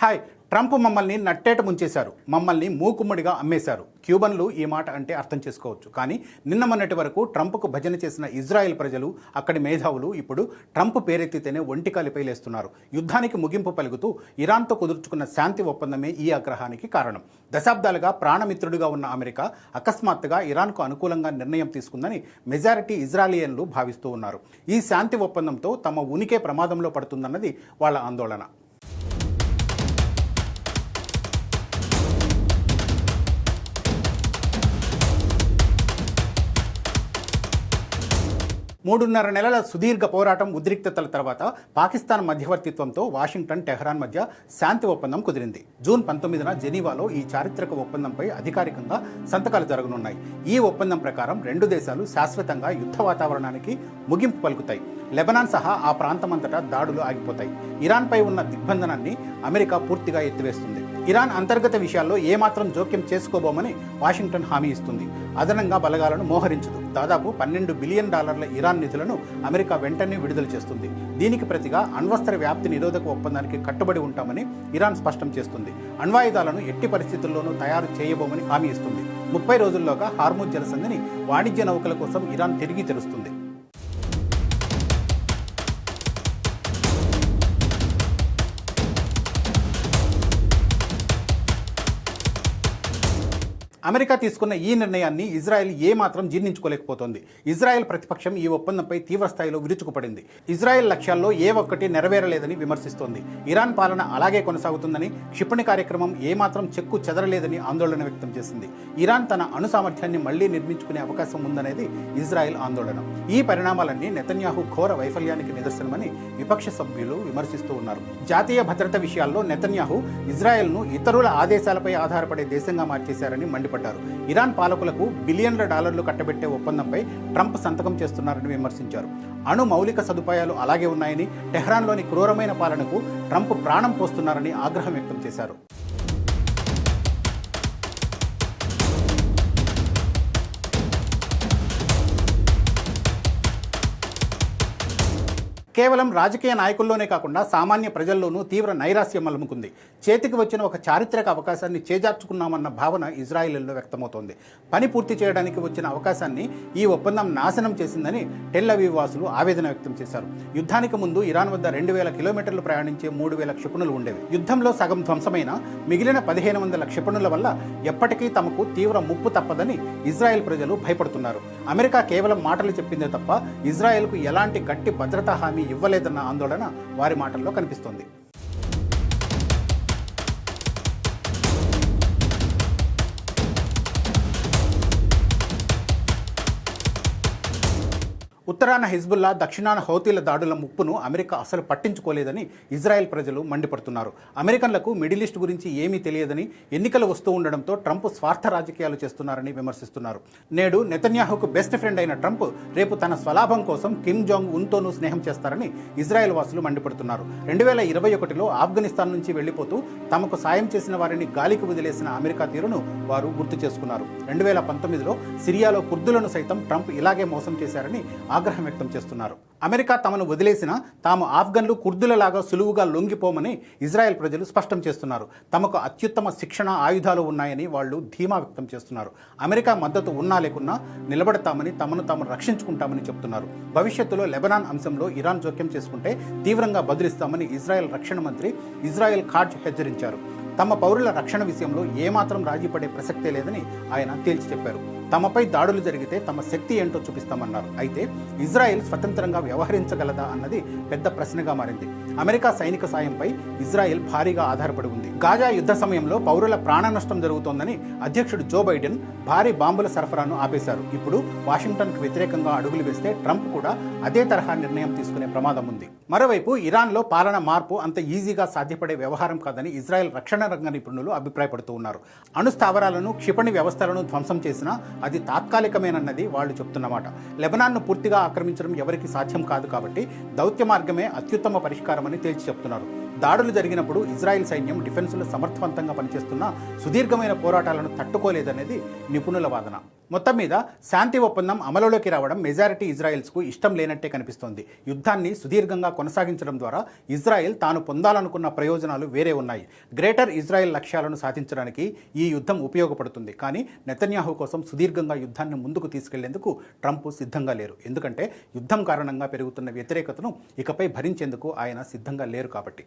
Hi, Trump మమ్మల్ని నట్టేట ముంచేశారు, మమ్మల్ని మూకుమ్మడిగా అమ్మేశారు. క్యూబన్లు ఈ మాట అంటే అర్థం చేసుకోవచ్చు. కానీ నిన్న మొన్నటి వరకు ట్రంప్కు భజన చేసిన ఇజ్రాయెల్ ప్రజలు, అక్కడి మేధావులు ఇప్పుడు ట్రంప్ పేరెత్తితేనే ఒంటికాలిపై లేస్తున్నారు. యుద్ధానికి ముగింపు పలుకుతూ ఇరాన్తో కుదుర్చుకున్న శాంతి ఒప్పందమే ఈ ఆగ్రహానికి కారణం. దశాబ్దాలుగా ప్రాణమిత్రుడిగా ఉన్న అమెరికా అకస్మాత్తుగా ఇరాన్కు అనుకూలంగా నిర్ణయం తీసుకుందని మెజారిటీ ఇజ్రాయిలియన్లు భావిస్తూ ఉన్నారు. ఈ శాంతి ఒప్పందంతో తమ ఉనికే ప్రమాదంలో పడుతుందన్నది వాళ్ళ ఆందోళన. మూడున్నర నెలల సుదీర్ఘ పోరాటం, ఉద్రిక్తతల తర్వాత పాకిస్తాన్ మధ్యవర్తిత్వంతో వాషింగ్టన్, టెహ్రాన్ మధ్య శాంతి ఒప్పందం కుదిరింది. జూన్ 19న జెనీవాలో ఈ చారిత్రక ఒప్పందంపై అధికారికంగా సంతకాలు జరగనున్నాయి. ఈ ఒప్పందం ప్రకారం రెండు దేశాలు శాశ్వతంగా యుద్ధ వాతావరణానికి ముగింపు పలుకుతాయి. లెబనాన్ సహా ఆ ప్రాంతమంతటా దాడులు ఆగిపోతాయి. ఇరాన్పై ఉన్న దిగ్బంధనాన్ని అమెరికా పూర్తిగా ఎత్తివేస్తుంది. ఇరాన్ అంతర్గత విషయాల్లో ఏమాత్రం జోక్యం చేసుకోబోమని వాషింగ్టన్ హామీ ఇస్తుంది. అదనంగా బలగాలను మోహరించదు. దాదాపు $12 బిలియన్ ఇరాన్ నిధులను అమెరికా వెంటనే విడుదల చేస్తుంది. దీనికి ప్రతిగా అణ్వస్త్ర వ్యాప్తి నిరోధక ఒప్పందానికి కట్టుబడి ఉంటామని ఇరాన్ స్పష్టం చేస్తుంది. అణ్వాయుధాలను ఎట్టి పరిస్థితుల్లోనూ తయారు చేయబోమని హామీ ఇస్తుంది. 30 రోజుల్లోగా హార్ముజ్ జలసంధిని వాణిజ్య నౌకల కోసం ఇరాన్ తిరిగి తెరుస్తుంది. అమెరికా తీసుకున్న ఈ నిర్ణయాన్ని ఇజ్రాయెల్ ఏమాత్రం జీర్ణించుకోలేకపోతోంది. ఇజ్రాయెల్ ప్రతిపక్షం ఈ ఒప్పందంపై తీవ్రస్థాయిలో విరుచుకుపడింది. ఇజ్రాయెల్ లక్ష్యాల్లో ఏ ఒక్కటి నెరవేరలేదని విమర్శిస్తోంది. ఇరాన్ పాలన అలాగే కొనసాగుతుందని, క్షిపణి కార్యక్రమం ఏమాత్రం చెక్కు చెదరలేదని ఆందోళన వ్యక్తం చేసింది. ఇరాన్ తన అణు సామర్థ్యాన్ని మళ్లీ నిర్మించుకునే అవకాశం ఉందనేది ఇజ్రాయెల్ ఆందోళన. ఈ పరిణామాలన్నీ నెతన్యాహు ఘోర వైఫల్యానికి నిదర్శనమని విపక్ష సభ్యులు విమర్శిస్తూ ఉన్నారు. జాతీయ భద్రత విషయాల్లో నెతన్యాహు ఇజ్రాయెల్ను ఇతరుల ఆదేశాలపై ఆధారపడే దేశంగా మార్చేశారని మండిపడ్డారు. ఇరాన్ పాలకులకు బిలియన్ల డాలర్లు కట్టబెట్టే ఒప్పందంపై ట్రంప్ సంతకం చేస్తున్నారని విమర్శించారు. అణు మౌలిక సదుపాయాలు అలాగే ఉన్నాయని, టెహ్రాన్లోని క్రూరమైన పాలనకు ట్రంప్ ప్రాణం పోస్తున్నారని ఆగ్రహం వ్యక్తం చేశారు. కేవలం రాజకీయ నాయకుల్లోనే కాకుండా సామాన్య ప్రజల్లోనూ తీవ్ర నైరాశ్యం అలుముకుంది. చేతికి వచ్చిన ఒక చారిత్రక అవకాశాన్ని చేజార్చుకున్నామన్న భావన ఇజ్రాయిల్లో వ్యక్తమవుతోంది. పని పూర్తి చేయడానికి వచ్చిన అవకాశాన్ని ఈ ఒప్పందం నాశనం చేసిందని టెల్ అవీవ్ వాసులు ఆవేదన వ్యక్తం చేశారు. యుద్ధానికి ముందు ఇరాన్ వద్ద 2000 కిలోమీటర్లు ప్రయాణించే 3000 క్షిపణులు ఉండేవి. యుద్ధంలో సగం ధ్వంసమైన మిగిలిన 1500 క్షిపణుల వల్ల ఎప్పటికీ తమకు తీవ్ర ముప్పు తప్పదని ఇజ్రాయెల్ ప్రజలు భయపడుతున్నారు. అమెరికా కేవలం మాటలు చెప్పిందే తప్ప ఇజ్రాయెల్కు ఎలాంటి గట్టి భద్రతా హామీ ఇవ్వలేదన్న ఆందోళన వారి మాటల్లో కనిపిస్తోంది. ఉత్తరాన హిజ్బుల్లా, దక్షిణాన హౌతీల దాడుల ముప్పును అమెరికా అసలు పట్టించుకోలేదని ఇజ్రాయెల్ ప్రజలు మండిపడుతున్నారు. అమెరికన్లకు మిడిల్ ఈస్ట్ గురించి ఏమీ తెలియదని, ఎన్నికలు వస్తూ ఉండడంతో ట్రంప్ స్వార్థ రాజకీయాలు చేస్తున్నారని విమర్శిస్తున్నారు. నేడు నెతన్యాహుకు బెస్ట్ ఫ్రెండ్ అయిన ట్రంప్ రేపు తన స్వలాభం కోసం కిమ్ జాంగ్ ఉన్తోనూ స్నేహం చేస్తారని ఇజ్రాయెల్ వాసులు మండిపడుతున్నారు. 2021లో ఆఫ్ఘనిస్తాన్ నుంచి వెళ్లిపోతూ తమకు సాయం చేసిన వారిని గాలికి వదిలేసిన అమెరికా తీరును వారు గుర్తు చేసుకున్నారు. 2019లో సిరియాలో కుర్దులను సైతం ట్రంప్ ఇలాగే మోసం చేశారని ఆగ్రహం వ్యక్తం చేస్తున్నారు. అమెరికా తమను వదిలేసిన తాము ఆఫ్ఘన్లు, కుర్దులలాగా సులువుగా లొంగిపోమని ఇజ్రాయెల్ ప్రజలు స్పష్టం చేస్తున్నారు. తమకు అత్యుత్తమ శిక్షణ, ఆయుధాలు ఉన్నాయని వాళ్ళు ధీమా వ్యక్తం చేస్తున్నారు. అమెరికా మద్దతు ఉన్నా లేకున్నా నిలబడతామని, తమను తాము రక్షించుకుంటామని చెప్తున్నారు. భవిష్యత్తులో లెబనాన్ అంశంలో ఇరాన్ జోక్యం చేసుకుంటే తీవ్రంగా బదులిస్తామని ఇజ్రాయెల్ రక్షణ మంత్రి ఇజ్రాయెల్ ఖాడ్జ్ హెచ్చరించారు. తమ పౌరుల రక్షణ విషయంలో ఏమాత్రం రాజీ పడే ప్రసక్తే లేదని ఆయన తేల్చి చెప్పారు. తమపై దాడులు జరిగితే తమ శక్తి ఏంటో చూపిస్తామన్నారు. అయితే ఇజ్రాయెల్ స్వతంత్రంగా వ్యవహరించగలదా అన్నది పెద్ద ప్రశ్నగా మారింది. అమెరికా సైనిక సాయంపై ఇజ్రాయెల్ భారీగా ఆధారపడి ఉంది. గాజా యుద్ధ సమయంలో పౌరుల ప్రాణ నష్టం జరుగుతోందని అధ్యక్షుడు జో బైడెన్ భారీ బాంబుల సరఫరాను ఆపేశారు. ఇప్పుడు వాషింగ్టన్కు వ్యతిరేకంగా అడుగులు వేస్తే ట్రంప్ కూడా అదే తరహా నిర్ణయం తీసుకునే ప్రమాదం ఉంది. మరోవైపు ఇరాన్లో పాలన మార్పు అంత ఈజీగా సాధ్యపడే వ్యవహారం కాదని ఇజ్రాయెల్ రక్షణ రంగ నిపుణులు అభిప్రాయపడుతూ ఉన్నారు. అణు స్థావరాలను, క్షిపణి వ్యవస్థలను ధ్వంసం చేసినా అది తాత్కాలికమేనన్నది వాళ్ళు చెప్తున్నమాట. లెబనాన్ను పూర్తిగా ఆక్రమించడం ఎవరికి సాధ్యం కాదు కాబట్టి దౌత్య మార్గమే అత్యుత్తమ పరిష్కారమని తేల్చి చెప్తున్నారు. దాడులు జరిగినప్పుడు ఇజ్రాయెల్ సైన్యం డిఫెన్సులు సమర్థవంతంగా పనిచేస్తున్న సుదీర్ఘమైన పోరాటాలను తట్టుకోలేదనేది నిపుణుల వాదన. మొత్తం మీద శాంతి ఒప్పందం అమలులోకి రావడం మెజారిటీ ఇజ్రాయెల్స్కు ఇష్టం లేనట్టే కనిపిస్తోంది. యుద్ధాన్ని సుదీర్ఘంగా కొనసాగించడం ద్వారా ఇజ్రాయెల్ తాను పొందాలనుకున్న ప్రయోజనాలు వేరే ఉన్నాయి. గ్రేటర్ ఇజ్రాయెల్ లక్ష్యాలను సాధించడానికి ఈ యుద్ధం ఉపయోగపడుతుంది. కానీ నెతన్యాహు కోసం సుదీర్ఘంగా యుద్ధాన్ని ముందుకు తీసుకెళ్లేందుకు ట్రంప్ సిద్ధంగా లేరు. ఎందుకంటే యుద్ధం కారణంగా పెరుగుతున్న వ్యతిరేకతను ఇకపై భరించేందుకు ఆయన సిద్ధంగా లేరు కాబట్టి.